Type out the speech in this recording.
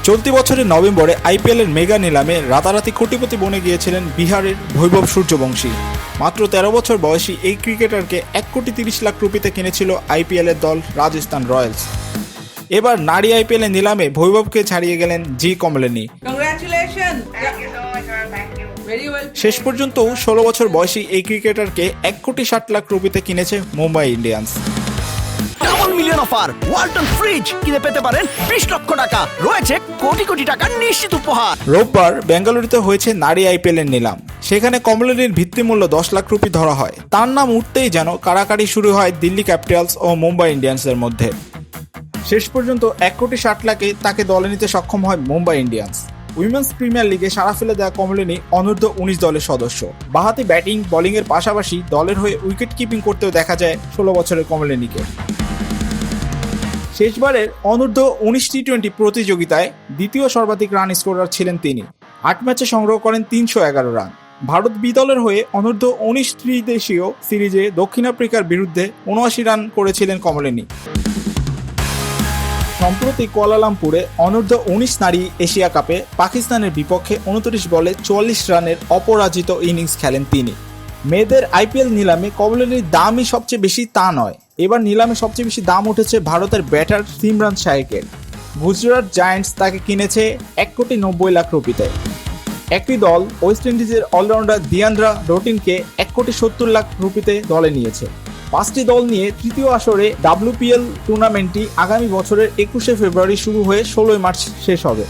চলতি বছরের নভেম্বরে আইপিএলের মেগা নিলামে রাতারাতি কোটিপতি বনে গিয়েছিলেন বিহারের বৈভব সূর্যবংশী। মাত্র ১৩ বছর বয়সী এই ক্রিকেটারকে ১,৩০,০০,০০০ রুপিতে কিনেছিল আইপিএলের দল রাজস্থান রয়্যালস। এবার নারী আইপিএল নিলামে বৈভবকে ছাড়িয়ে গেলেন জি কমলিনী। শেষ পর্যন্ত ১৬ বছর বয়সী এই ক্রিকেটারকে ১,৬০,০০,০০০ রুপিতে কিনেছে Mumbai Indians. Double million offer Walton fridge কিনে পেতে পারেন ২০ লক্ষ টাকা, রয়েছে কোটি কোটি টাকার নিশ্চিত উপহার। রোববার বেঙ্গালুরুতে হয়েছে নারী আইপিএলের নিলাম। সেখানে কমলিনীর ভিত্তিমূল্য ১০ লাখ রুপি ধরা হয়। তার নাম উঠতেই যেন কাড়াকাড়ি শুরু হয় দিল্লি ক্যাপিটালস ও মুম্বাই ইন্ডিয়ান্সের মধ্যে। শেষ পর্যন্ত ১,৬০,০০,০০০ তাকে দলে নিতে সক্ষম হয় মুম্বাই ইন্ডিয়ান্স। উইমেন্স প্রিমিয়ার লিগে সাড়া ফেলে দেওয়া কমলিনী অনূর্ধ্ব ১৯ দলের সদস্য। বাঁহাতি ব্যাটিং বোলিংয়ের পাশাপাশি দলের হয়ে উইকেট কিপিং করতেও দেখা যায় ১৬ বছরের কমলিনীকে। শেষবারের অনূর্ধ্ব ১৯ টি-20 প্রতিযোগিতায় দ্বিতীয় সর্বাধিক রান স্কোরার ছিলেন তিনি। ৮ ম্যাচে সংগ্রহ করেন ৩১১ রান। ভারত বি দলের হয়ে অনূর্ধ্ব ১৯ ত্রিদেশীয় সিরিজে দক্ষিণ আফ্রিকার বিরুদ্ধে ৭৯ রান করেছিলেন কমলিনী। সম্প্রতি কুয়ালালামপুরে অনূর্ধ্ব ১৯ নারী এশিয়া কাপে পাকিস্তানের বিপক্ষে ২৯ বলে ৪৪ রানের অপরাজিত ইনিংস খেলেন তিনি। মেয়েদের আইপিএল নিলামে কমলিনীর দামই সবচেয়ে বেশি তা নয়, এবার নিলামে সবচেয়ে বেশি দাম উঠেছে ভারতের ব্যাটার সিমরান শাহেকের। গুজরাট জায়ান্টস তাকে কিনেছে ১,৯০,০০,০০০ রুপিতে। একটি দল ওয়েস্ট ইন্ডিজের অলরাউন্ডার দিয়ান্দ্রা রোটিনকে ১,৭০,০০,০০০ রুপিতে দলে নিয়েছে। ৫টি দল নিয়ে তৃতীয় আসরে WPL টুর্নামেন্টটি আগামী বছরের ২১শে ফেব্রুয়ারি শুরু হয়ে ১৬ মার্চ শেষ হবে।